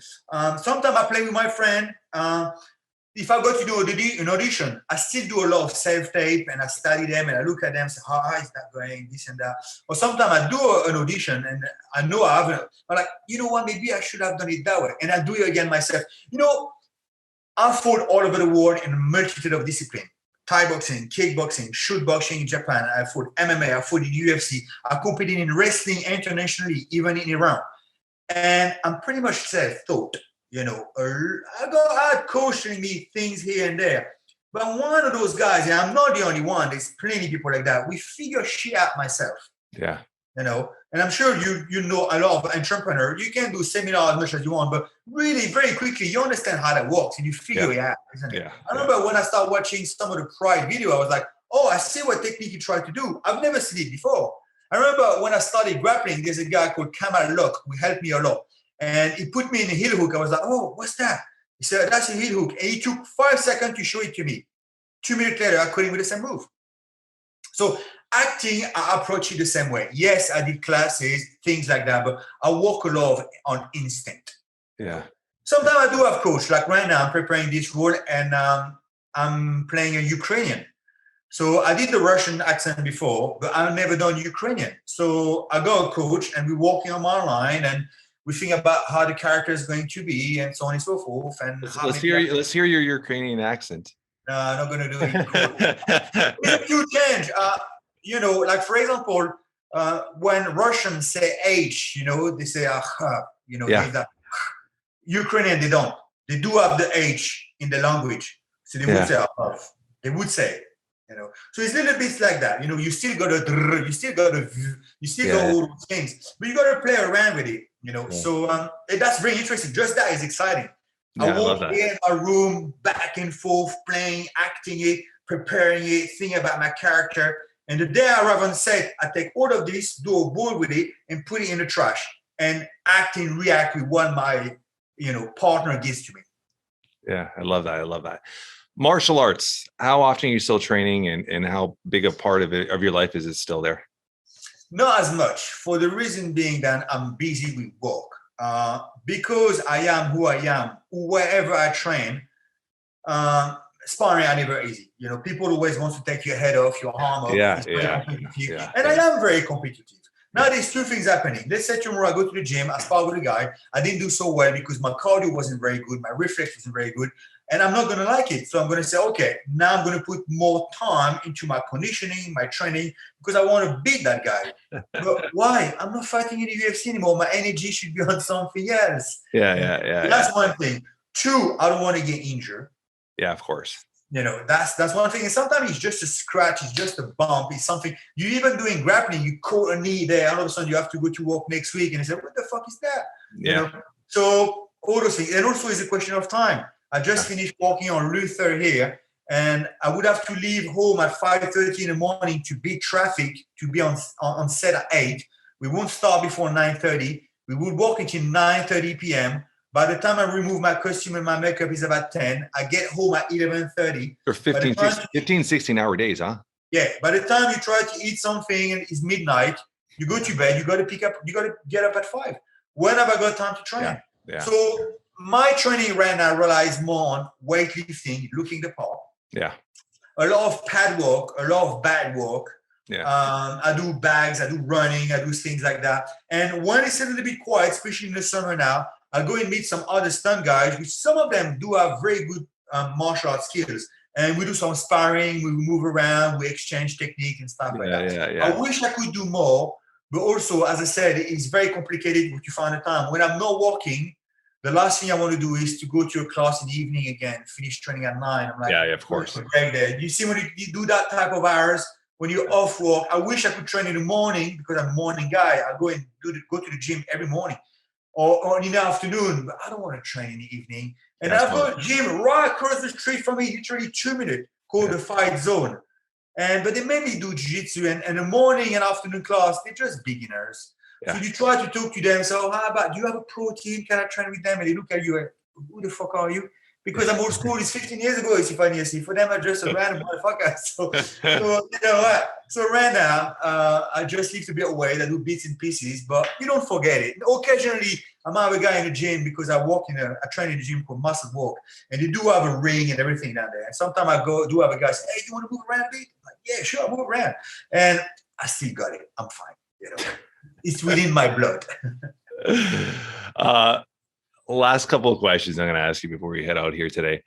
Sometimes I play with my friend. If I go to do an audition, I still do a lot of self-tape and I study them and I look at them and say, how is that going, this and that. Or sometimes I do an audition and I know I haven't. I'm like, you know what, maybe I should have done it that way. And I do it again myself. You know, I fought all over the world in a multitude of disciplines. Thai boxing, kickboxing, shoot boxing in Japan. I fought MMA, I fought in UFC. I competed in wrestling internationally, even in Iran. And I'm pretty much self-taught. You know, I had coach telling me things here and there. But I'm one of those guys, and I'm not the only one. There's plenty of people like that. We figure shit out myself. Yeah. You know, and I'm sure you know a lot of entrepreneurs. You can do seminars as much as you want, but really very quickly you understand how that works and you figure it out, isn't it? Yeah. I remember when I started watching some of the Pride video, I was like, oh, I see what technique you tried to do. I've never seen it before. I remember when I started grappling, there's a guy called Kamal Lok who helped me a lot. And he put me in a heel hook. I was like, oh, what's that? He said, that's a heel hook. And he took 5 seconds to show it to me. 2 minutes later, I caught him with the same move. So acting, I approach it the same way. Yes, I did classes, things like that, but I work a lot on instinct. Yeah. Sometimes I do have coach. Like right now, I'm preparing this role and I'm playing a Ukrainian. So I did the Russian accent before, but I've never done Ukrainian. So I got a coach and we're working on my line and we think about how the character is going to be and so on and so forth. And let's hear your Ukrainian accent. No, I'm not going to do it. If you change, you know, like for example, when Russians say H, you know, they say you know, that. Ukrainian, they don't. They do have the H in the language, so they would say They would say, you know. So it's a little bit like that. You know, you still got to, you still got all those things, but you got to play around with it. You know, so that's very interesting. Just that is exciting. I walk in my room, back and forth, playing, acting it, preparing it, thinking about my character. And the day I arrive on set, I take all of this, do a ball with it, and put it in the trash, and act and react with what my, you know, partner gives to me. Yeah, I love that. I love that. Martial arts. How often are you still training, and how big a part of your life is it still there? Not as much, for the reason being that I'm busy with work. Because I am who I am, wherever I train, sparring are never easy. You know, people always want to take your head off, your arm off. And I am very competitive. Now there's two things happening. Let's say tomorrow I go to the gym, I spar with a guy. I didn't do so well because my cardio wasn't very good, my reflex wasn't very good, and I'm not going to like it. So I'm going to say, okay, now I'm going to put more time into my conditioning, my training, because I want to beat that guy. But why? I'm not fighting in the UFC anymore. My energy should be on something else. That's one thing. Two, I don't want to get injured. Yeah, of course. You know, that's one thing. And sometimes it's just a scratch, it's just a bump, it's something. You even doing grappling, you caught a knee there, all of a sudden you have to go to work next week, and you say, what the fuck is that? Yeah. You know? So all those things. And also it's a question of time. I just finished working on Luther here, and I would have to leave home at 5:30 in the morning to beat traffic, to be on set at 8. We won't start before 9:30. We would work until 9:30 p.m. By the time I remove my costume and my makeup is about 10. I get home at 11:30. For 15, 16-hour days, huh? Yeah. By the time you try to eat something and it's midnight, you go to bed, you got to get up at 5. When have I got time to train? Yeah. So my training right now relies more on weightlifting, looking the part. Yeah. A lot of pad work, a lot of bag work. Yeah. I do bags, I do running, I do things like that. And when it's a little bit quiet, especially in the summer now, I go and meet some other stunt guys, which some of them do have very good martial arts skills. And we do some sparring, we move around, we exchange technique and stuff like that. Yeah. I wish I could do more, but also, as I said, it's very complicated to find the time. When I'm not working, the last thing I want to do is to go to a class in the evening again, finish training at 9. I'm like, of course. Right there. You see, when you do that type of hours, when you're off work, I wish I could train in the morning because I'm a morning guy. I go and go to the gym every morning. Or in the afternoon, but I don't want to train in the evening. And I've got a gym right across the street from me, literally 2 minutes, called the Fight Zone. But they mainly do jiu-jitsu, and the morning and afternoon class, they're just beginners. Yeah. So you try to talk to them. So how about, do you have a pro team? Can I train with them? And they look at you like, who the fuck are you? because I'm old school. It's 15 years ago. It's funny. See, for them, I'm just a random motherfucker. So you know what? So right now, I just lift a bit of weight. I do bits and pieces, but you don't forget it. Occasionally, I might have a guy in the gym because I train in a gym called Muscle Walk, and they do have a ring and everything down there. And sometimes I do have a guy say, "Hey, you want to move around a bit?" I'm like, yeah, sure, I'll move around. And I still got it. I'm fine. You know, it's within my blood. Last couple of questions I'm going to ask you before we head out here today.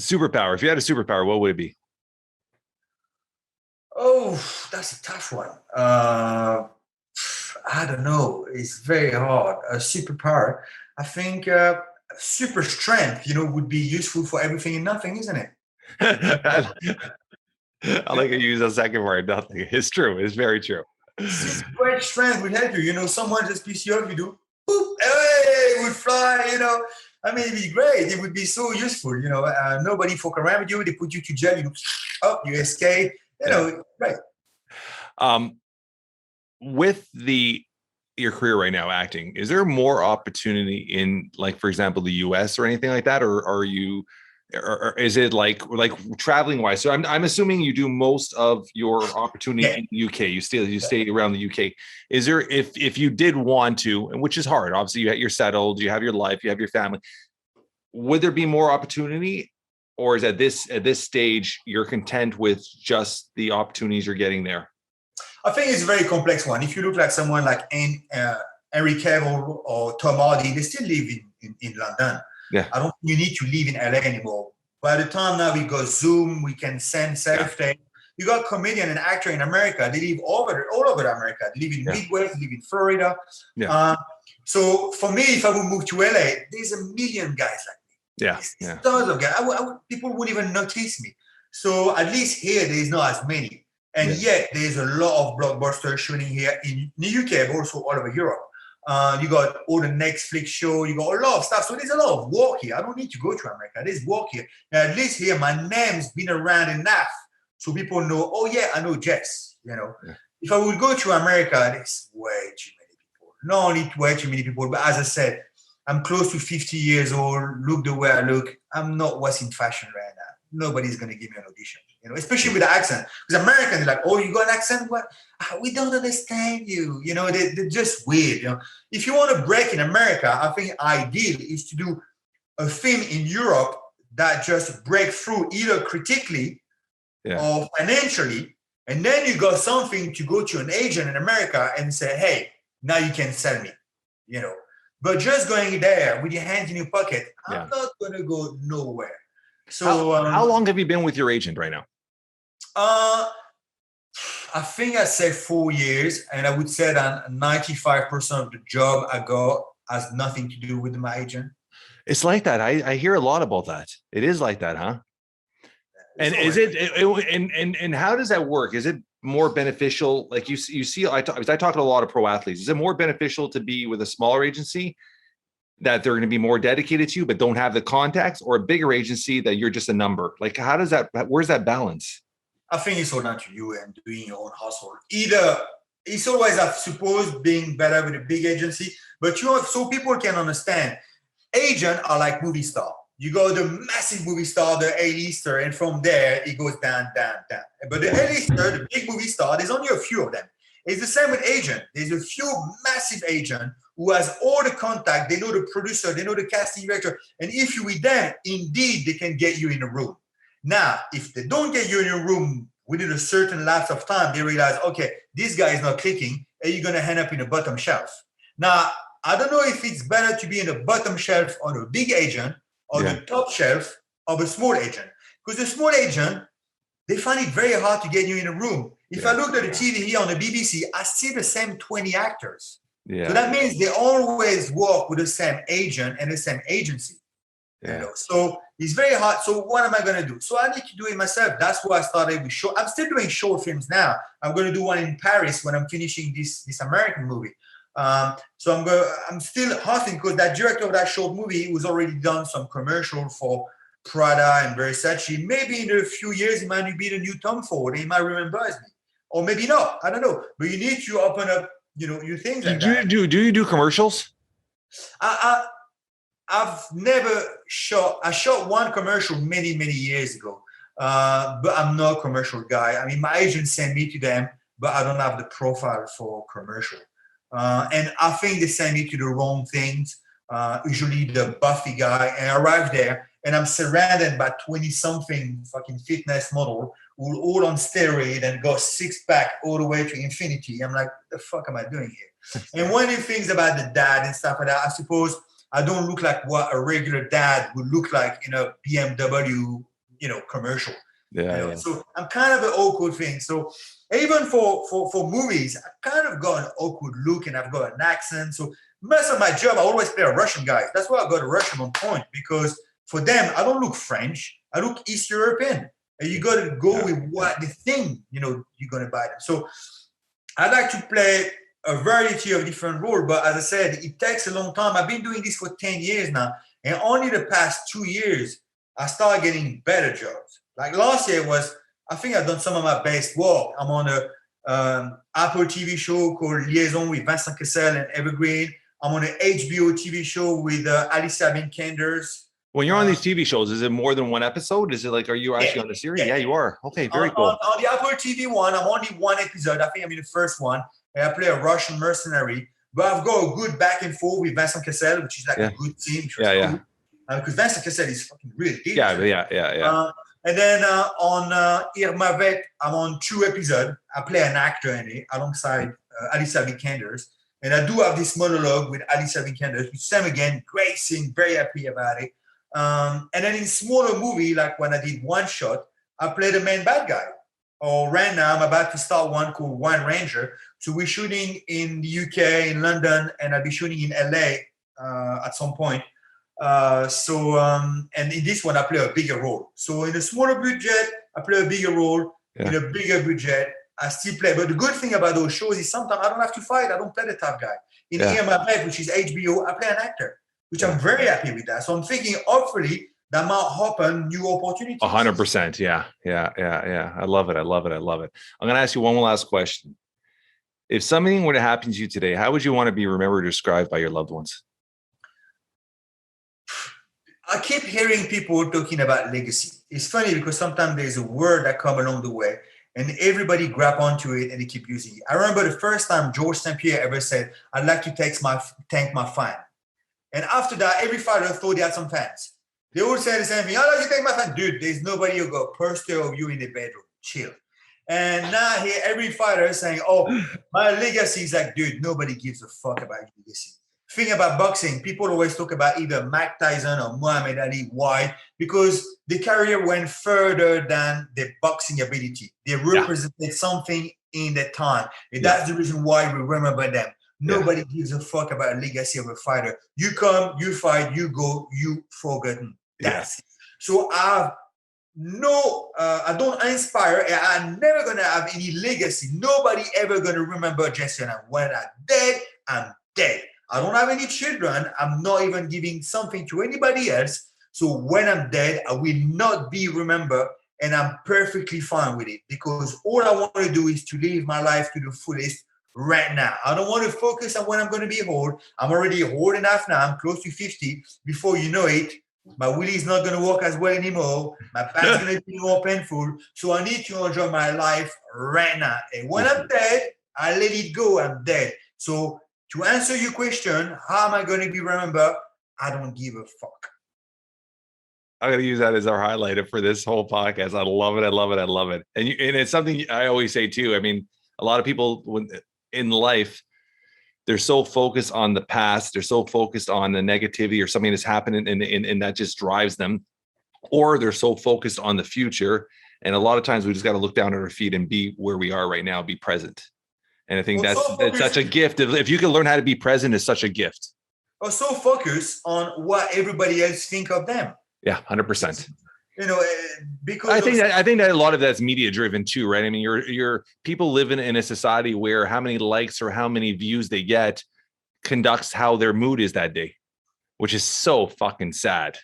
Superpower. If you had a superpower, what would it be? Oh, that's a tough one. I don't know. It's very hard. A superpower. I think super strength, would be useful for everything and nothing, isn't it? I like to use a second word, nothing. It's true. It's very true. Great strength would help you. Someone just piss you up, you do, boop, hey, it would fly, I mean, it'd be great. It would be so useful, nobody fuck around with you. They put you to jail, you escape, right. With your career right now acting, is there more opportunity in, like, for example, the US or anything like that? Or are you, or is it like traveling wise? So I'm assuming you do most of your opportunity in the UK. You stay around the UK. Is there, if you did want to, and which is hard, obviously you're settled, you have your life, you have your family, would there be more opportunity, or is at this stage you're content with just the opportunities you're getting there? I think it's a very complex one. If you look like someone like Henry Cavill or Tom Hardy, they still live in London. Yeah. I don't think you need to live in LA anymore. By the time now we got Zoom, we can send self-tape. You got comedian and actor in America. They live all over America. They live in Midwest, they live in Florida. Yeah. So for me, if I would move to LA, there's a million guys like me. Yeah. Tons of guys. People wouldn't even notice me. So at least here, there's not as many. And yet there's a lot of blockbusters shooting here in the UK, but also all over Europe. You got all the Netflix show, you got a lot of stuff. So there's a lot of work here. I don't need to go to America. There's work here. And at least here, my name's been around enough so people know, oh yeah, I know Jess, If I would go to America, there's way too many people. Not only way too many people, but as I said, I'm close to 50 years old. Look the way I look. I'm not what's in fashion right now. Nobody's going to give me an audition, especially with the accent. Because Americans are like, oh, you got an accent? What? We don't understand you. They're just weird. If you want to break in America, I think ideal is to do a film in Europe that just break through either critically or financially. And then you got something to go to an agent in America and say, hey, now you can sell me, But just going there with your hands in your pocket, I'm not going to go nowhere. So how long have you been with your agent right now? I think I say 4 years, and I would say that 95% of the job I got has nothing to do with my agent. It's like that. I hear a lot about that. It is like that, huh? And is it and how does that work? Is it more beneficial? Like you see, I talk to a lot of pro athletes. Is it more beneficial to be with a smaller agency that they're going to be more dedicated to you, but don't have the contacts, or a bigger agency that you're just a number? Like, how does that, where's that balance? I think it's all down to you and doing your own hustle. Either it's always, I suppose, being better with a big agency, but so people can understand, agents are like movie star. You go the massive movie star, the A-lister, and from there it goes down, down, down. But the A-lister, the big movie star, there's only a few of them. It's the same with agent. There's a few massive agent who has all the contact. They know the producer, they know the casting director. And if you with them, indeed, they can get you in a room. Now, if they don't get you in a room within a certain lapse of time, they realize, okay, this guy is not clicking, and you're going to end up in the bottom shelf. Now, I don't know if it's better to be in the bottom shelf on a big agent or the top shelf of a small agent. Because the small agent, they find it very hard to get you in a room. If I looked at the TV here on the BBC, I see the same 20 actors. So that means they always work with the same agent and the same agency. So it's very hard. So what am I going to do? So I need to do it myself. That's why I started with short. I'm still doing short films now. I'm going to do one in Paris when I'm finishing this American movie. So I'm still hustling because that director of that short movie was already done some commercial for Prada and Versace. Maybe in a few years, it might be the new Tom Ford. He might remember me. Or maybe not. I don't know. But you need to open up, your things like that. Do you do commercials? I've never shot. I shot one commercial many years ago, but I'm not a commercial guy. I mean, my agent sent me to them, but I don't have the profile for commercial. And I think they sent me to the wrong things. Usually the Buffy guy, and I arrived there, and I'm surrounded by 20-something fucking fitness model who all on steroid and go 6-pack all the way to infinity. I'm like, what the fuck am I doing here? And one of the things about the dad and stuff like that, I suppose I don't look like what a regular dad would look like in a BMW, commercial. Yeah. So I'm kind of an awkward thing. So even for movies, I kind of got an awkward look and I've got an accent. So most of my job, I always play a Russian guy. That's why I got a Russian on point, because for them, I don't look French. I look East European. And you got to go with what the thing, you're going to buy them. So I like to play a variety of different roles. But as I said, it takes a long time. I've been doing this for 10 years now. And only the past 2 years, I started getting better jobs. Like last year I think I've done some of my best work. I'm on a Apple TV show called Liaison with Vincent Cassel and Evergreen. I'm on an HBO TV show with Alicia Vikander. When you're on these TV shows, is it more than one episode? Is it like, are you actually on the series? Yeah, you are. Okay, very cool. On the Apple TV one, I'm only one episode. I think I'm in the first one. And I play a Russian mercenary. But I've got a good back and forth with Vincent Cassel, which is like a good team. Cool. Because Vincent Cassel is fucking really deep. Yeah. And then on Irma Vet, I'm on 2 episodes. I play an actor in it alongside Alicia Vikander. And I do have this monologue with Alicia Vikander, which Sam again, great scene, very happy about it. And then in smaller movie, like when I did One Shot, I played the main bad guy. Or right now, I'm about to start one called Wine Ranger. So we're shooting in the UK, in London, and I'll be shooting in LA at some point. And in this one, I play a bigger role. So in a smaller budget, I play a bigger role. In a bigger budget, I still play. But the good thing about those shows is sometimes I don't have to fight. I don't play the tough guy. In EMF, which is HBO, I play an actor, which I'm very happy with that. So I'm thinking, hopefully, that might open new opportunities. 100%. Yeah. I love it. I'm going to ask you one last question. If something were to happen to you today, how would you want to be remembered or described by your loved ones? I keep hearing people talking about legacy. It's funny because sometimes there's a word that comes along the way and everybody grab onto it and they keep using it. I remember the first time George St. Pierre ever said, I'd like to thank my fan. And after that, every fighter thought they had some fans. They all say the same thing. I'd like to thank my fan. Dude, there's nobody who got a poster of you in the bedroom. Chill. And now I hear every fighter saying, oh, my legacy is like, dude, nobody gives a fuck about your legacy. Thing about boxing, people always talk about either Mike Tyson or Muhammad Ali. Why? Because the career went further than their boxing ability. They represented something in that time. And that's the reason why we remember them. Nobody gives a fuck about a legacy of a fighter. You come, you fight, you go, you forgotten. That's it. So I don't inspire. I'm never going to have any legacy. Nobody ever going to remember Jess Liaudin. When I'm dead, I'm dead. I don't have any children. I'm not even giving something to anybody else. So when I'm dead, I will not be remembered, and I'm perfectly fine with it because all I want to do is to live my life to the fullest right now. I don't want to focus on when I'm going to be old. I'm already old enough now. I'm close to 50. Before you know it, my willy is not going to work as well anymore. My back's going to be more painful. So I need to enjoy my life right now. And when I'm dead, I let it go. I'm dead. So to answer your question, how am I going to be remembered? I don't give a fuck. I'm going to use that as our highlighter for this whole podcast. I love it. And it's something I always say too. I mean, a lot of people in life, they're so focused on the past. They're so focused on the negativity or something that's happening and that just drives them. Or they're so focused on the future. And a lot of times we just got to look down at our feet and be where we are right now, be present. And I think that's such a gift. If you can learn how to be present, it's such a gift. Or so focus on what everybody else think of them. Yeah, 100%. Because I think that a lot of that's media driven too, right? I mean, you're people living in a society where how many likes or how many views they get conducts how their mood is that day, which is so fucking sad.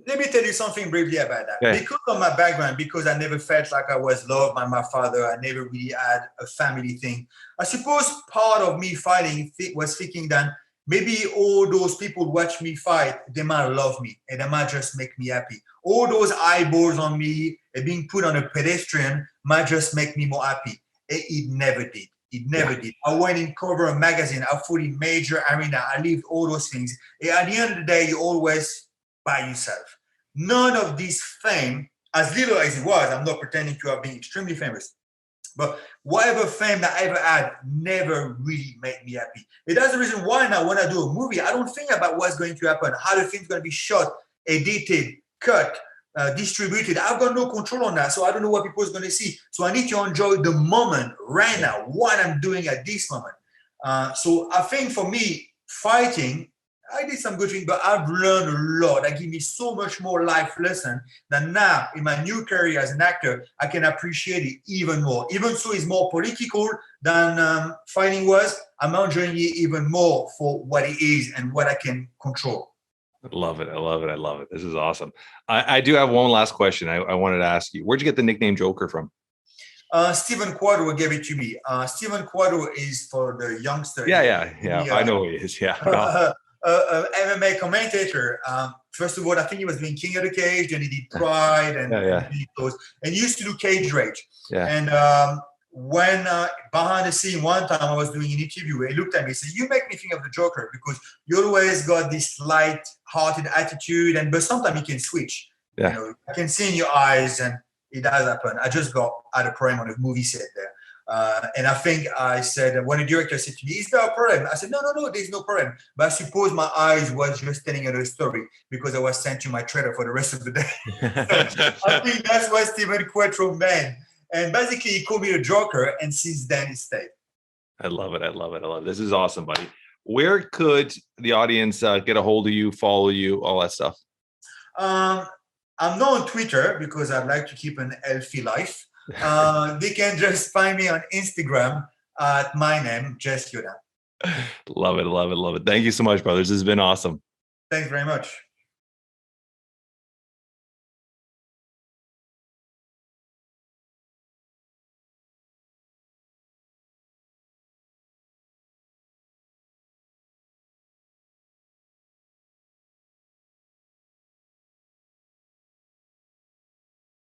Let me tell you something briefly about that. Okay. Because of my background, because I never felt like I was loved by my father, I never really had a family thing. I suppose part of me fighting was thinking that maybe all those people watch me fight, they might love me and they might just make me happy. All those eyeballs on me and being put on a pedestrian might just make me more happy. It never did. It never did. I went in cover a magazine. I fought in major arena. I lived all those things. And at the end of the day, you're always by yourself. None of this fame, as little as it was, I'm not pretending to have been extremely famous, but whatever fame that I ever had never really made me happy. And that's the reason why now when I do a movie, I don't think about what's going to happen, how the film's going to be shot, edited, cut, distributed. I've got no control on that. So I don't know what people are going to see. So I need to enjoy the moment right now, what I'm doing at this moment. So I think for me, fighting, I did some good things, but I've learned a lot. That gave me so much more life lesson that now in my new career as an actor, I can appreciate it even more. Even so it's more political than fighting was, I'm enjoying it even more for what it is and what I can control. I love it. I love it. I love it. This is awesome. I do have one last question I wanted to ask you. Where'd you get the nickname Joker from? Stephen Quadro gave it to me. Stephen Quadro is for the youngster. Yeah. I know who he is. Yeah. MMA commentator. First of all, I think he was doing King of the Cage, and he did Pride and those, and he used to do Cage Rage. Yeah. And when behind the scene one time I was doing an interview, he looked at me and said, "You make me think of the Joker because you always got this light-hearted attitude, but sometimes you can switch. Yeah. You know, I can see in your eyes, and it does happen." I just got out of prime on a movie set there. And I think I said, when the director said to me, "Is there a problem?" I said, no, there's no problem. But I suppose my eyes was just telling her the story because I was sent to my trailer for the rest of the day. I think that's what Stephen Quattro meant. And basically, he called me the Joker, and since then, it stayed. I love it. I love it. I love it. This is awesome, buddy. Where could the audience get a hold of you, follow you, all that stuff? I'm not on Twitter because I'd like to keep an healthy life. They can just find me on Instagram at my name, Jess Liaudin. Love it. Love it. Love it. Thank you so much, brothers. This has been awesome. Thanks very much.